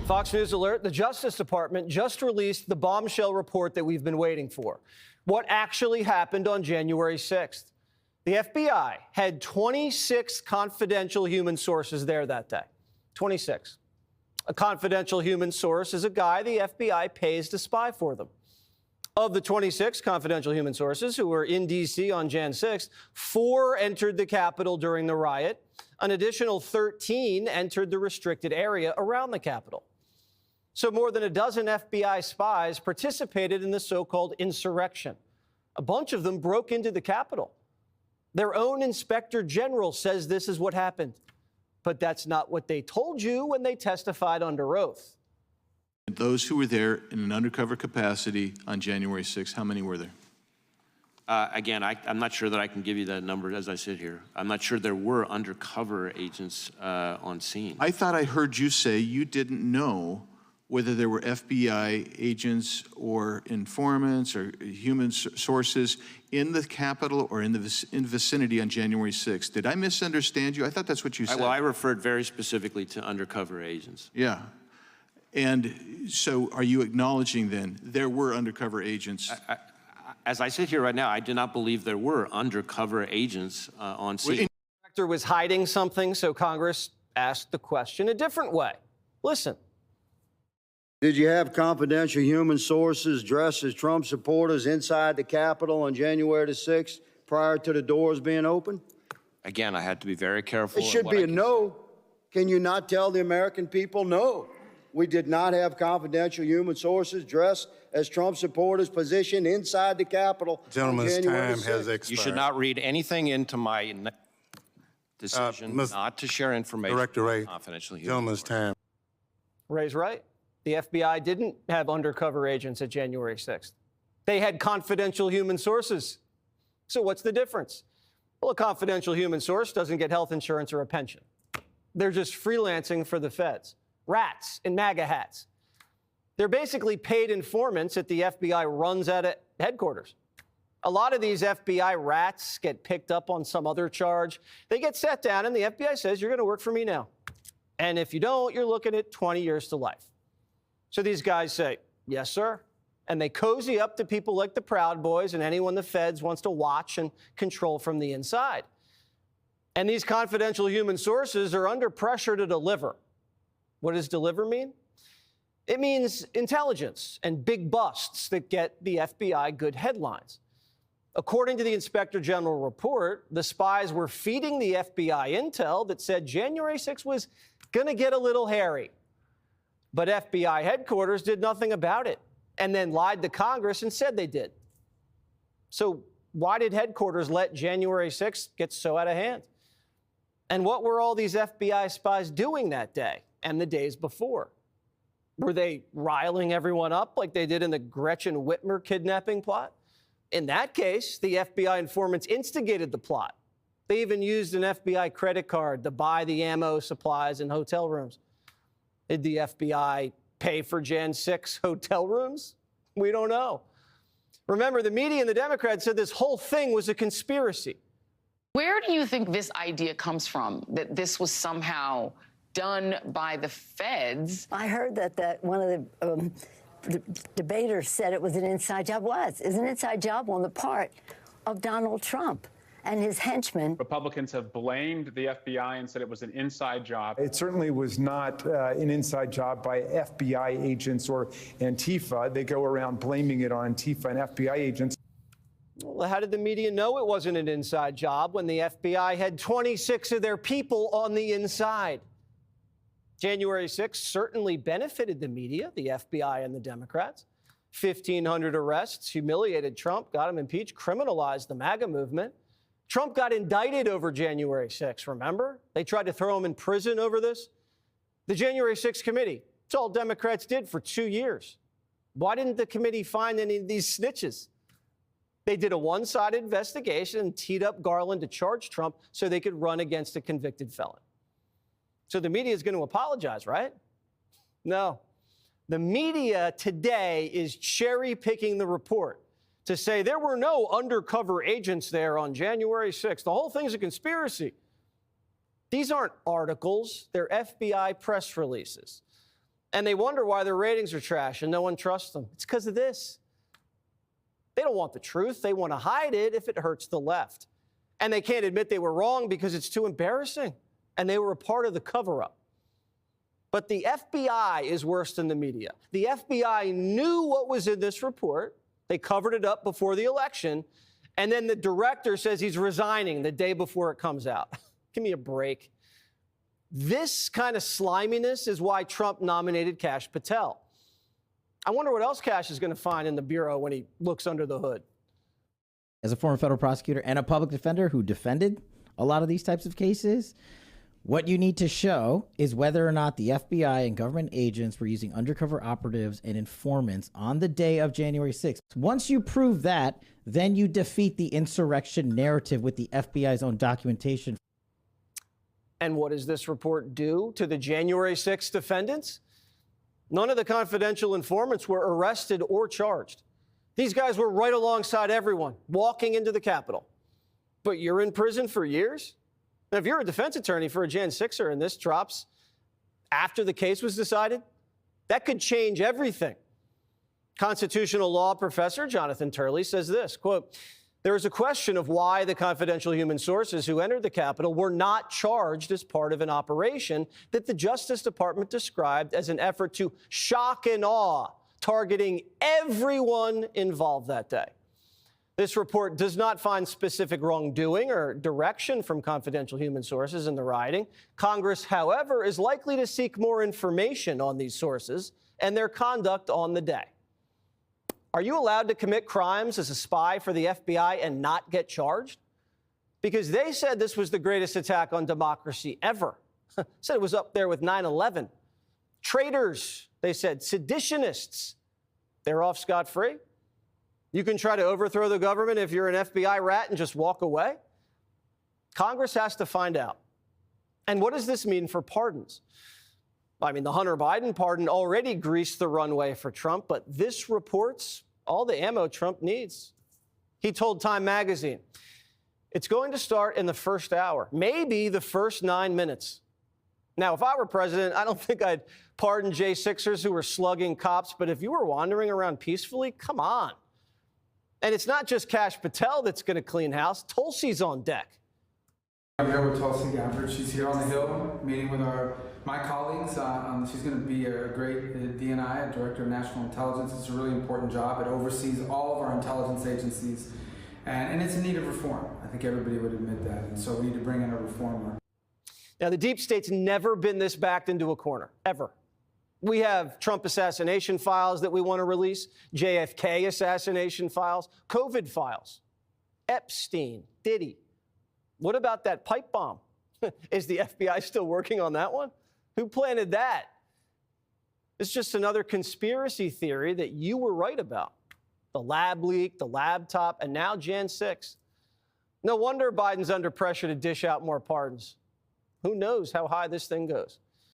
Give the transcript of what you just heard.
Fox News alert, the Justice Department just released the bombshell report that we've been waiting for. What actually happened on January 6th? The FBI had 26 confidential human sources there that day. 26. A confidential human source is a guy the FBI pays to spy for them. Of the 26 confidential human sources who were in D.C. on Jan 6th, 4 entered the Capitol during the riot. An additional 13 entered the restricted area around the Capitol. So more than a dozen FBI spies participated in the so-called insurrection. A bunch of them broke into the Capitol. Their own inspector general says this is what happened. But that's not what they told you when they testified under oath. Those who were there in an undercover capacity on January 6th, how many were there? Again, I'm not sure that I can give you that number as I sit here. I'm not sure there were undercover agents on scene. I thought I heard you say you didn't know whether there were FBI agents or informants or human sources in the Capitol or in the vicinity on January 6th. Did I misunderstand you? I thought that's what you said. Well, I referred very specifically to undercover agents. Yeah. And so are you acknowledging then there were undercover agents? As I sit here right now, I do not believe there were undercover agents on scene. The inspector was hiding something, so Congress asked the question a different way. Listen. Did you have confidential human sources dressed as Trump supporters inside the Capitol on January the 6th prior to the doors being open? Again, I had to be very careful. It should be a no. Can you not tell the American people no? We did not have confidential human sources dressed as Trump supporters positioned inside the Capitol. Gentleman's time has expired. You should not read anything into my decision not to share information. Director Ray, confidential human gentleman's sources. time. Ray's right. The FBI didn't have undercover agents at January 6th. They had confidential human sources. So what's the difference? Well, a confidential human source doesn't get health insurance or a pension. They're just freelancing for the feds. Rats in MAGA hats. They're basically paid informants that the FBI runs out at headquarters. A lot of these FBI rats get picked up on some other charge. They get sat down and the FBI says, you're going to work for me now. And if you don't, you're looking at 20 years to life. So these guys say, yes, sir. And they cozy up to people like the Proud Boys and anyone the feds wants to watch and control from the inside. And these confidential human sources are under pressure to deliver. What does deliver mean? It means intelligence and big busts that get the FBI good headlines. According to the Inspector General report, the spies were feeding the FBI intel that said January 6th was going to get a little hairy. But FBI headquarters did nothing about it and then lied to Congress and said they did. So why did headquarters let January 6th get so out of hand? And what were all these FBI spies doing that day and the days before? Were they riling everyone up like they did in the Gretchen Whitmer kidnapping plot? In that case, the FBI informants instigated the plot. They even used an FBI credit card to buy the ammo, supplies, and hotel rooms. Did the FBI pay for Jan 6 hotel rooms? We don't know. Remember, the media and the Democrats said this whole thing was a conspiracy. Where do you think this idea comes from, that this was somehow done by the feds? I heard that one of the debaters said it was an inside job. It's an inside job on the part of Donald Trump and his henchmen. Republicans have blamed the FBI and said it was an inside job. It certainly was not an inside job by FBI agents or Antifa. They go around blaming it on Antifa and FBI agents. Well, how did the media know it wasn't an inside job when the FBI had 26 of their people on the inside? January 6th certainly benefited the media, the FBI and the Democrats. 1,500 arrests, humiliated Trump, got him impeached, criminalized the MAGA movement. Trump got indicted over January 6th, remember? They tried to throw him in prison over this. The January 6th committee, it's all Democrats did for 2 years. Why didn't the committee find any of these snitches? They did a one-sided investigation and teed up Garland to charge Trump so they could run against a convicted felon. So the media is going to apologize, right? No. The media today is cherry-picking the report to say there were no undercover agents there on January 6th. The whole thing's a conspiracy. These aren't articles. They're FBI press releases. And they wonder why their ratings are trash and no one trusts them. It's because of this. They don't want the truth. They want to hide it if it hurts the left. And they can't admit they were wrong because it's too embarrassing. And they were a part of the cover-up. But the FBI is worse than the media. The FBI knew what was in this report. They covered it up before the election. And then the director says he's resigning the day before it comes out. Give me a break. This kind of sliminess is why Trump nominated Kash Patel. I wonder what else Kash is going to find in the bureau when he looks under the hood. As a former federal prosecutor and a public defender who defended a lot of these types of cases, what you need to show is whether or not the FBI and government agents were using undercover operatives and informants on the day of January 6th. Once you prove that, then you defeat the insurrection narrative with the FBI's own documentation. And what does this report do to the January 6th defendants? None of the confidential informants were arrested or charged. These guys were right alongside everyone, walking into the Capitol. But you're in prison for years? Now, if you're a defense attorney for a Jan 6er and this drops after the case was decided, that could change everything. Constitutional law professor Jonathan Turley says this, quote, "There is a question of why the confidential human sources who entered the Capitol were not charged as part of an operation that the Justice Department described as an effort to shock and awe, targeting everyone involved that day." This report does not find specific wrongdoing or direction from confidential human sources in the rioting. Congress, however, is likely to seek more information on these sources and their conduct on the day. Are you allowed to commit crimes as a spy for the FBI and not get charged? Because they said this was the greatest attack on democracy ever. Said it was up there with 9/11. Traitors, they said, seditionists. They're off scot-free. You can try to overthrow the government if you're an FBI rat and just walk away. Congress has to find out. And what does this mean for pardons? I mean, the Hunter Biden pardon already greased the runway for Trump, but this report's all the ammo Trump needs. He told Time magazine, it's going to start in the first hour, maybe the first 9 minutes. Now, if I were president, I don't think I'd pardon J6ers who were slugging cops, but if you were wandering around peacefully, come on. And it's not just Kash Patel that's going to clean house. Tulsi's on deck. I'm here with Tulsi Gabbard. She's here on the Hill meeting with my colleagues. She's going to be a great DNI, a Director of National Intelligence. It's a really important job. It oversees all of our intelligence agencies, and it's in need of reform. I think everybody would admit that, and so we need to bring in a reformer. Now, the deep state's never been this backed into a corner, ever. We have Trump assassination files that we want to release, JFK assassination files, COVID files, Epstein, Diddy. What about that pipe bomb? Is the FBI still working on that one? Who planted that? It's just another conspiracy theory that you were right about. The lab leak, the laptop, and now Jan 6. No wonder Biden's under pressure to dish out more pardons. Who knows how high this thing goes?